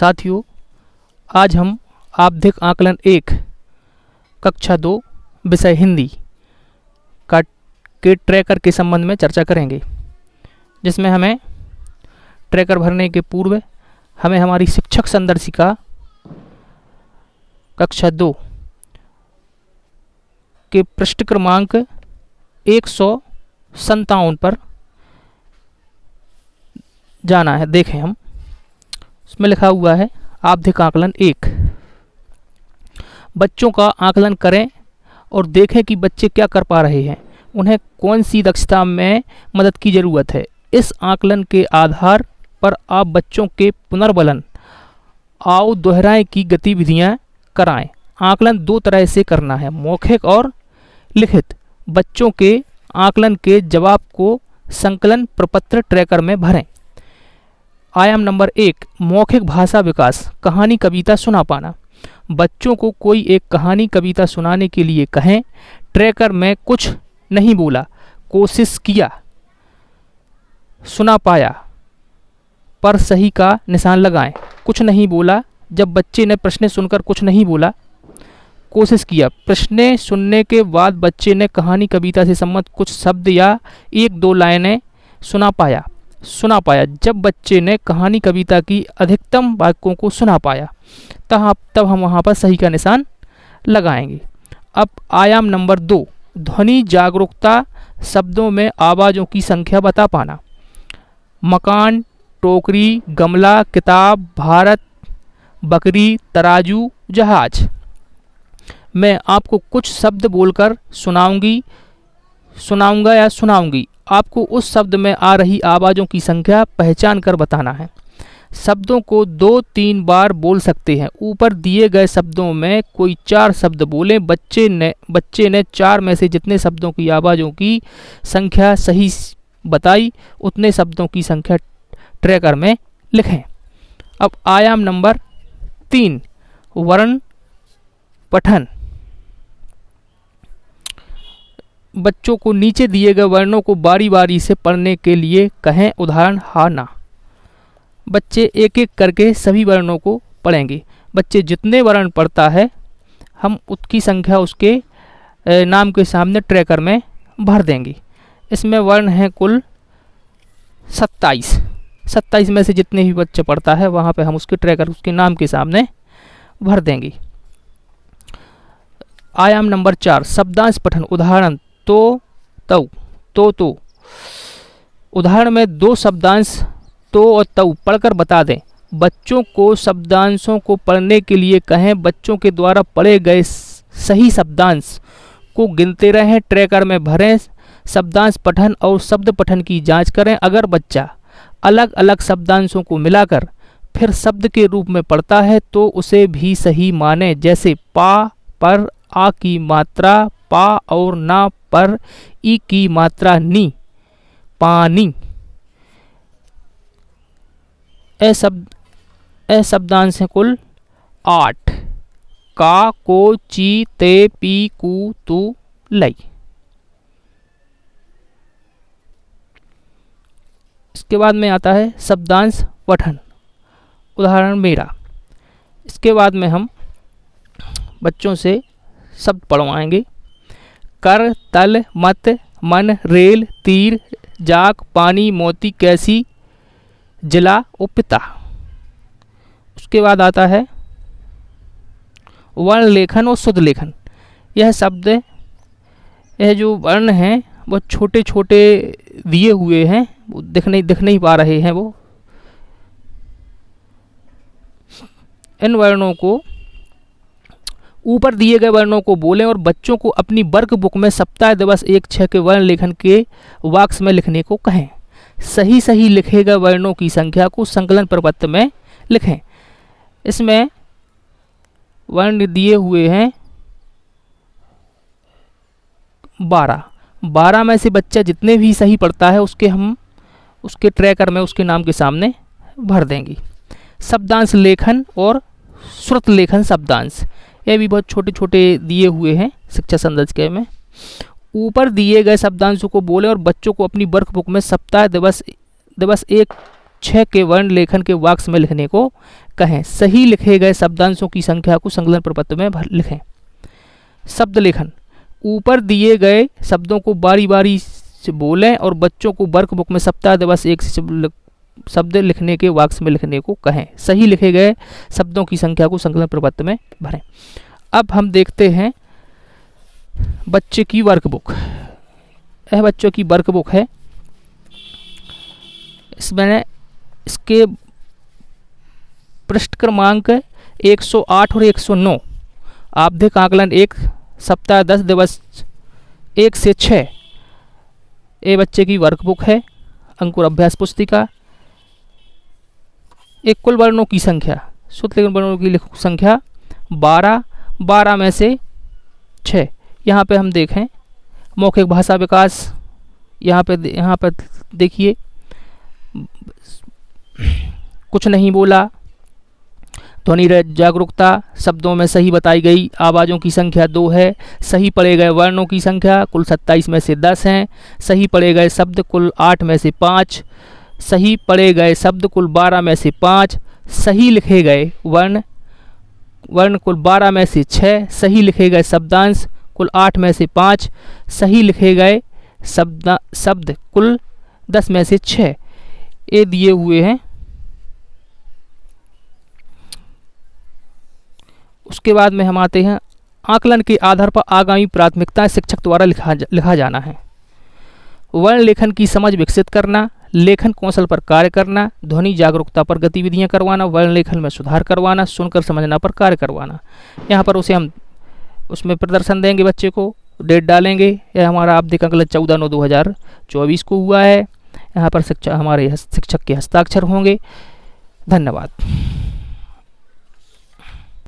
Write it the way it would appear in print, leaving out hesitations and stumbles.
साथियों, आज हम आवधिक आकलन 1 कक्षा 2 विषय हिंदी का के ट्रैकर के संबंध में चर्चा करेंगे, जिसमें हमें ट्रैकर भरने के पूर्व हमें हमारी शिक्षक संदर्शिका कक्षा 2 के पृष्ठ क्रमांक 157 पर जाना है। देखें, हम उसमें लिखा हुआ है आवधिक आकलन 1। बच्चों का आकलन करें और देखें कि बच्चे क्या कर पा रहे हैं, उन्हें कौन सी दक्षता में मदद की ज़रूरत है। इस आकलन के आधार पर आप बच्चों के पुनर्बलन आओ दोहराएं की गतिविधियां कराएं। आकलन 2 तरह से करना है, मौखिक और लिखित। बच्चों के आकलन के जवाब को संकलन प्रपत्र ट्रैकर में भरें। आयाम नंबर 1, मौखिक भाषा विकास। कहानी कविता सुना पाना। बच्चों को कोई एक कहानी कविता सुनाने के लिए कहें। ट्रैकर में कुछ नहीं बोला, कोशिश किया, सुना पाया पर सही का निशान लगाएं। कुछ नहीं बोला, जब बच्चे ने प्रश्न सुनकर कुछ नहीं बोला, कोशिश किया। प्रश्न सुनने के बाद बच्चे ने कहानी कविता से संबंधित कुछ शब्द या 1-2 लाइनें सुना पाया। जब बच्चे ने कहानी कविता की अधिकतम वाक्यों को सुना पाया, तब हम वहाँ पर सही का निशान लगाएंगे। अब आयाम नंबर 2, ध्वनि जागरूकता। शब्दों में आवाज़ों की संख्या बता पाना। मकान, टोकरी, गमला, किताब, भारत, बकरी, तराजू, जहाज। मैं आपको कुछ शब्द बोलकर सुनाऊंगा या सुनाऊंगी। आपको उस शब्द में आ रही आवाज़ों की संख्या पहचान कर बताना है। शब्दों को 2-3 बार बोल सकते हैं। ऊपर दिए गए शब्दों में कोई 4 शब्द बोलें। बच्चे ने 4 में से जितने शब्दों की आवाज़ों की संख्या सही बताई, उतने शब्दों की संख्या ट्रैकर में लिखें। अब आयाम नंबर 3, वर्ण पठन। बच्चों को नीचे दिए गए वर्णों को बारी बारी से पढ़ने के लिए कहें। उदाहरण हाँ ना। बच्चे एक एक करके सभी वर्णों को पढ़ेंगे। बच्चे जितने वर्ण पढ़ता है, हम उसकी संख्या उसके नाम के सामने ट्रैकर में भर देंगे। इसमें वर्ण हैं कुल 27 में से जितने भी बच्चे पढ़ता है, वहाँ पे हम उसके ट्रैकर उसके नाम के सामने भर देंगे। आयाम नंबर 4, शब्दांश पठन। उदाहरण तो, तऊ, तो। उदाहरण में 2 शब्दांश तो और तऊ पढ़कर बता दें। बच्चों को शब्दांशों को पढ़ने के लिए कहें। बच्चों के द्वारा पढ़े गए सही शब्दांश को गिनते रहें, ट्रैकर में भरें। शब्दांश पठन और शब्द पठन की जांच करें। अगर बच्चा अलग अलग शब्दांशों को मिलाकर फिर शब्द के रूप में पढ़ता है तो उसे भी सही माने। जैसे पा पर आ की मात्रा पा और ना पर ई की मात्रा नी, पानी। ए शब्दांश हैं कुल 8। का, को, ची, ते, पी, कू, तू, लई। इसके बाद में आता है शब्दांश पठन। उदाहरण मेरा। इसके बाद में हम बच्चों से शब्द पढ़वाएंगे। कर, तल, मत, मन, रेल, तीर, जाक, पानी, मोती, कैसी, जिला और पिता। उसके बाद आता है वर्ण लेखन और शुद्ध लेखन। यह जो वर्ण हैं वो छोटे छोटे दिए हुए हैं, वो दिख नहीं पा रहे हैं। वो इन वर्णों को, ऊपर दिए गए वर्णों को बोलें और बच्चों को अपनी वर्क बुक में सप्ताह दिवस 1-6 के वर्ण लेखन के बॉक्स में लिखने को कहें। सही लिखे गए वर्णों की संख्या को संकलन प्रपत्र में लिखें। इसमें वर्ण दिए हुए हैं 12 में से बच्चा जितने भी सही पढ़ता है हम उसके ट्रैकर में उसके नाम के सामने भर देंगे। शब्दांश लेखन और श्रुत लेखन शब्दांश, ये भी बहुत छोटे छोटे दिए हुए हैं शिक्षा संदर्शिका में। ऊपर दिए गए शब्दांशों को बोलें और बच्चों को अपनी वर्क बुक में सप्ताह दिवस 1 6 के वर्ण लेखन के वाक्स में लिखने को कहें। सही लिखे गए शब्दांशों की संख्या को संकलन प्रपत्र में लिखें। शब्द लेखन, ऊपर दिए गए शब्दों को बारी बारी से बोलें और बच्चों को वर्कबुक में सप्ताह दिवस एक शब्द लिखने के वाक्स में लिखने को कहें। सही लिखे गए शब्दों की संख्या को संकलन प्रपत्र में भरें। अब हम देखते हैं बच्चे की वर्कबुक। यह बच्चों की वर्कबुक है। इसमें इसके पृष्ठ क्रमांक 108 और 109, आवधिक आकलन 1, सप्ताह 10 दिवस 1 से 6, ये बच्चे की वर्कबुक है। अंकुर अभ्यास पुस्तिका। एक कुल वर्णों की संख्या, शुद्ध लेखन वर्णों की संख्या 12, 12 में से 6। यहाँ पे हम देखें मौखिक भाषा विकास, यहाँ पे देखिए कुछ नहीं बोला, ध्वनि जागरूकता, शब्दों में सही बताई गई आवाज़ों की संख्या 2 है। सही पढ़े गए वर्णों की संख्या कुल 27 में से 10 हैं। सही पढ़े गए शब्द कुल 8 में से 5। सही पढ़े गए शब्द कुल 12 में से 5। सही लिखे गए वर्ण कुल 12 में से 6। सही लिखे गए शब्दांश कुल 8 में से 5। सही लिखे गए शब्द कुल 10 में से 6। ये दिए हुए हैं। उसके बाद में हम आते हैं आकलन के आधार पर आगामी प्राथमिकताएं शिक्षक द्वारा लिखा जाना है। वर्ण लेखन की समझ विकसित करना, लेखन कौशल पर कार्य करना, ध्वनि जागरूकता पर गतिविधियां करवाना, वर्ण लेखन में सुधार करवाना, सुनकर समझना पर कार्य करवाना। यहाँ पर उसे हम उसमें प्रदर्शन देंगे, बच्चे को डेट डालेंगे। यह हमारा आवधिक आकलन 14/9/2024 को हुआ है। यहाँ पर हमारे शिक्षक के हस्ताक्षर होंगे। धन्यवाद।